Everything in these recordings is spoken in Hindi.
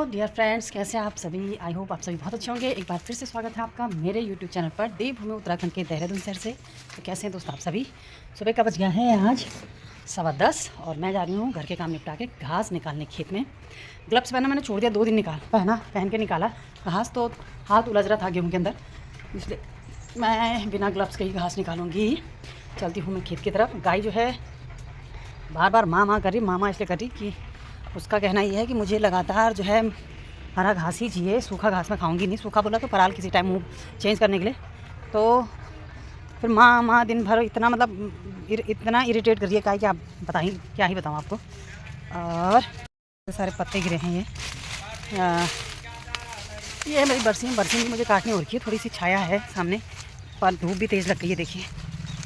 डियर फ्रेंड्स, कैसे हैं आप सभी। आई होप आप सभी बहुत अच्छे होंगे। एक बार फिर से स्वागत है आपका मेरे यूट्यूब चैनल पर देवभूमि उत्तराखंड के देहरादून शहर से। तो कैसे हैं दोस्त आप सभी। सुबह का बज गया है आज 10:15 और मैं जा रही हूँ घर के काम निपटा के घास निकालने खेत में। ग्लव्स पहना मैंने छोड़ दिया, 2 दिन पहन के निकाला घास, तो हाथ उलझ रहा था गेहूँ के अंदर, इसलिए मैं बिना ग्लव्स के ही घास निकालूंगी। चलती हूँ मैं खेत की तरफ। गाय जो है बार बार माँ कर रही, माँ इसलिए कर रही कि उसका कहना ये है कि मुझे लगातार जो है हरा घास ही चाहिए, सूखा घास मैं खाऊंगी नहीं। सूखा बोला तो पराल किसी टाइम मुँह चेंज करने के लिए। तो फिर माँ दिन भर इतना इतना इरिटेट कर रही है क्या क्या बताएं, क्या ही बताऊँ आपको। और सारे पत्ते गिरे हैं ये मेरी बरसीम भी मुझे काटनी हो रखी है। थोड़ी सी छाया है सामने, पर धूप भी तेज़ लग गई है। देखिए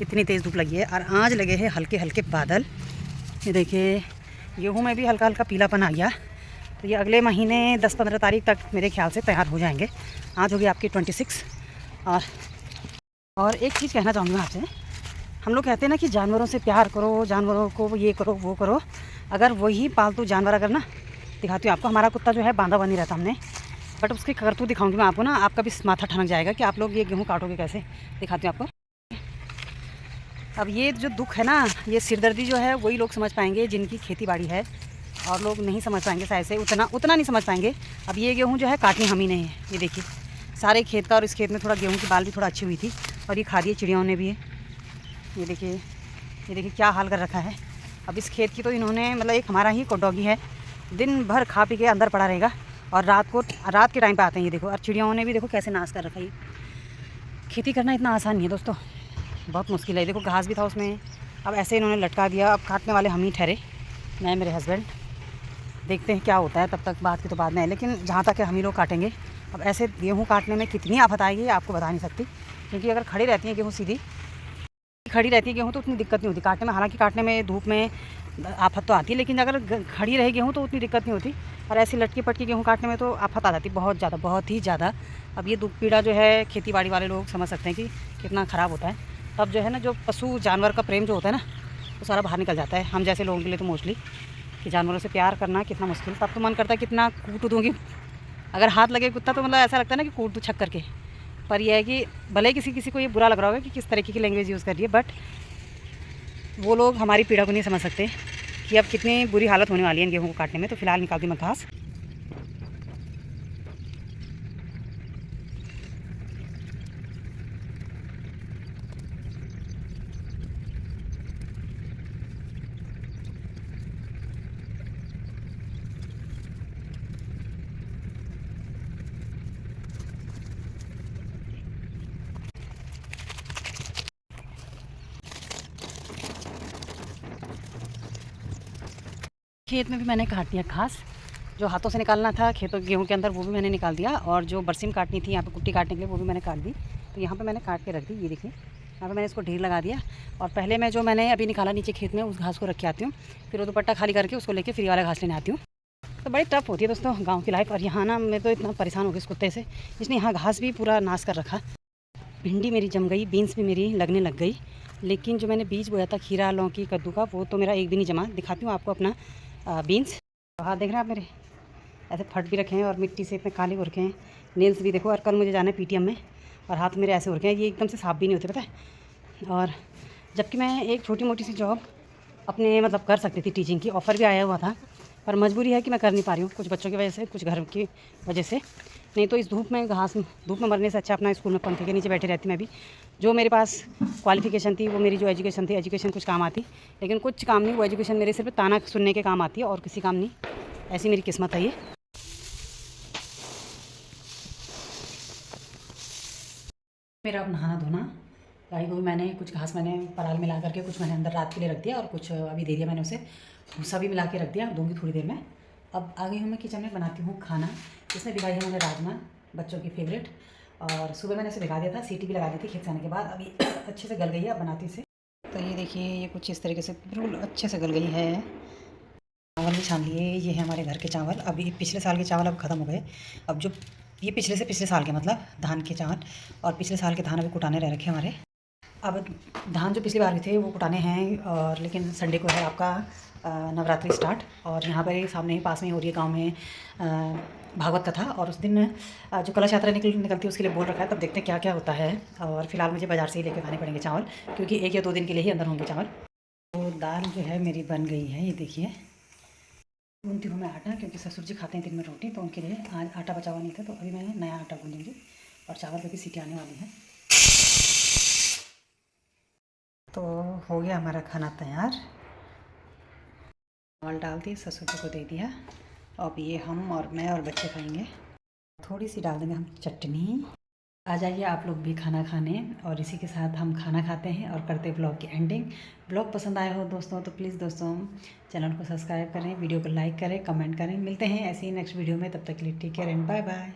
इतनी तेज़ धूप लगी है और आज लगे हैं हल्के हल्के बादल। ये देखिए गेहूँ में भी हल्का हल्का पीलापन आ गया। तो ये अगले महीने 10-15 तारीख तक मेरे ख्याल से तैयार हो जाएंगे। आज होगी आपकी 26। और एक चीज़ कहना चाहूँगी मैं आपसे। हम लोग कहते हैं ना कि जानवरों से प्यार करो, जानवरों को ये करो वो करो। अगर वही पालतू जानवर अगर ना, दिखाती हूँ आपको। हमारा कुत्ता जो है बांधा बनी रहता हमने, बट उसकी करतूत दिखाऊंगी मैं आपको ना। आपका भी माथा ठनक जाएगा कि आप लोग ये गेहूँ काटोगे कैसे। दिखाती हूँ आपको। अब ये जो दुख है ना, ये सिरदर्दी जो है वही लोग समझ पाएंगे जिनकी खेती बाड़ी है, और लोग नहीं समझ पाएंगे शायद से, उतना नहीं समझ पाएंगे। अब ये गेहूँ जो है काटनी हम ही नहीं है। ये देखिए सारे खेत का, और इस खेत में थोड़ा गेहूँ की बाल भी थोड़ा अच्छी हुई थी, और ये खा दिए चिड़ियों ने भी है। ये देखिए क्या हाल कर रखा है। अब इस खेत की तो इन्होंने मतलब एक हमारा ही डॉगी है, दिन भर खा पी के अंदर पड़ा रहेगा, और रात के टाइम पे आते हैं। ये देखो, और चिड़ियों ने भी देखो कैसे नाश कर रखा है। खेती करना इतना आसान नहीं है दोस्तों, बहुत मुश्किल है। देखो घास भी था उसमें, अब ऐसे इन्होंने लटका दिया। अब काटने वाले हम ही ठहरे, मैं मेरे हस्बैंड। देखते हैं क्या होता है, तब तक बात की तो बाद में है, लेकिन जहाँ तक है हम ही लोग काटेंगे। अब ऐसे गेहूँ काटने में कितनी आफत आएगी आपको बता नहीं सकती, क्योंकि अगर खड़ी रहती है गेहूँ, सीधी खड़ी रहती है गेहूँ तो उतनी दिक्कत नहीं होती काटने में। हालांकि काटने में धूप में आफत तो आती है, लेकिन अगर खड़ी रहे गेहूँ तो उतनी दिक्कत नहीं होती। और ऐसी लटकी पटकी गेहूँ काटने में तो आफत आ जाती बहुत ज़्यादा, बहुत ही ज़्यादा। अब ये दुख पीड़ा जो है खेती बाड़ी वाले लोग समझ सकते हैं कि कितना ख़राब होता है। तब जो है ना, जो पशु जानवर का प्रेम जो होता है ना, वो सारा बाहर निकल जाता है हम जैसे लोगों के लिए तो मोस्टली, कि जानवरों से प्यार करना कितना मुश्किल। तब तो मन करता है कितना कूट दूँगी, अगर हाथ लगे कुत्ता तो मतलब ऐसा लगता है ना कि कूट दूँ छक करके। पर यह है कि भले किसी को ये बुरा लग रहा होगा कि किस तरीके की लैंग्वेज यूज़ कर रही है, बट वो लोग हमारी पीड़ा को नहीं समझ सकते कि अब कितनी बुरी हालत होने वाली है इन गेहूँ को काटने में। तो फिलहाल निकाल दी मैं घास। खेत में भी मैंने काट दिया घास, जो हाथों से निकालना था खेतों गेहूँ के अंदर वो भी मैंने निकाल दिया, और जो बरसीम काटनी थी यहाँ पे कुट्टी काटने के लिए वो भी मैंने काट दी। तो यहाँ पे मैंने काट के रख दी। ये देखिए यहाँ पे मैंने इसको ढेर लगा दिया, और पहले मैं जो मैंने अभी निकाला नीचे खेत में उस घास को रख के आती हूँ, फिर वो दुपट्टा खाली करके उसको लेके फ्री वाला घास लेने आती हूँ। तो बड़ी टफ होती है दोस्तों गाँव की लाइफ। और यहाँ ना मैं तो इतना परेशान हो गई इस कुत्ते से, इसने यहाँ घास भी पूरा नाश कर रखा। भिंडी मेरी जम गई, बीन्स भी मेरी लगने लग गई, लेकिन जो मैंने बीज बोया था खीरा लौकी कद्दू का, वो तो मेरा एक भी नहीं जमा। दिखाती हूँ आपको अपना बीन्स। हाथ देख रहे हैं आप मेरे, ऐसे फट भी रखे हैं और मिट्टी से इतने काले हो रखे हैं। नेल्स भी देखो, और कल मुझे जाना है पीटीएम में, और हाथ मेरे ऐसे हो रखे हैं, ये एकदम से साफ भी नहीं होते पता है। और जबकि मैं एक छोटी मोटी सी जॉब अपने मतलब कर सकती थी, टीचिंग की ऑफ़र भी आया हुआ था, पर मजबूरी है कि मैं कर नहीं पा रही हूँ, कुछ बच्चों की वजह से, कुछ घर की वजह से। नहीं तो इस धूप में मरने से अच्छा अपना स्कूल में पंखे के नीचे बैठे रहती मैं भी। जो मेरे पास क्वालिफ़िकेशन थी, वो मेरी जो एजुकेशन थी, एजुकेशन कुछ काम आती, लेकिन कुछ काम नहीं। वो एजुकेशन मेरे सिर्फ ताना सुनने के काम आती है और किसी काम नहीं। ऐसी मेरी किस्मत है ये। मेरा अब नहाना धोना, गाय को भी मैंने कुछ घास मैंने पराल मिला करके कुछ मैंने अंदर रात के लिए रख दिया, और कुछ अभी दे दिया मैंने उसे, भूसा भी मिला के रख दिया, दूँगी थोड़ी देर में। अब आ गई हूँ मैं किचन में, बनाती हूँ खाना। इसमें भिगाई है मैंने राजमा, बच्चों की फेवरेट, और सुबह मैंने इसे भिगा दिया था, सीटी भी लगा दी थी खेत से आने के बाद। अभी अच्छे से गल गई है, अब बनाती इसे। तो ये देखिए ये कुछ इस तरीके से बिल्कुल अच्छे से गल गई है। चावल भी छान लिए, ये है हमारे घर के चावल। अभी पिछले साल के चावल अब ख़त्म हो गए। अब जो ये पिछले से पिछले साल के मतलब धान के चावल, और पिछले साल के धान अभी कुटाने रह रखे हमारे। अब धान जो पिछली बार भी थे वो कुटाने हैं, और लेकिन संडे को है आपका नवरात्रि स्टार्ट, और यहाँ पर ही सामने ही पास में हो रही है गांव में भागवत कथा, और उस दिन जो कलश यात्रा निकलती है उसके लिए बोल रखा है। तब देखते हैं क्या क्या होता है। और फिलहाल मुझे बाज़ार से ही लेके खाने पड़ेंगे चावल, क्योंकि 1 या 2 दिन के लिए ही अंदर होंगे चावल। तो दाल जो है मेरी बन गई है, ये देखिए। गूँथती हूँ मैं आटा, क्योंकि ससुर जी खाते हैं दिन में रोटी, तो उनके लिए आज आटा बचा हुआ नहीं था, तो अभी मैं नया आटा गूँधूँगी। और चावल की भी सीटी आने वाली है। तो हो गया हमारा खाना तैयार। चावल डाल दिए, ससुर जी को दे दिया। अब ये हम और मैं और बच्चे खाएंगे। थोड़ी सी डाल देंगे हम चटनी। आ जाइए आप लोग भी खाना खाने, और इसी के साथ हम खाना खाते हैं और करते हैं ब्लॉग की एंडिंग। ब्लॉग पसंद आया हो दोस्तों तो प्लीज़ दोस्तों चैनल को सब्सक्राइब करें, वीडियो को लाइक करें, कमेंट करें। मिलते हैं ऐसे ही नेक्स्ट वीडियो में, तब तक के लिए take care and bye bye.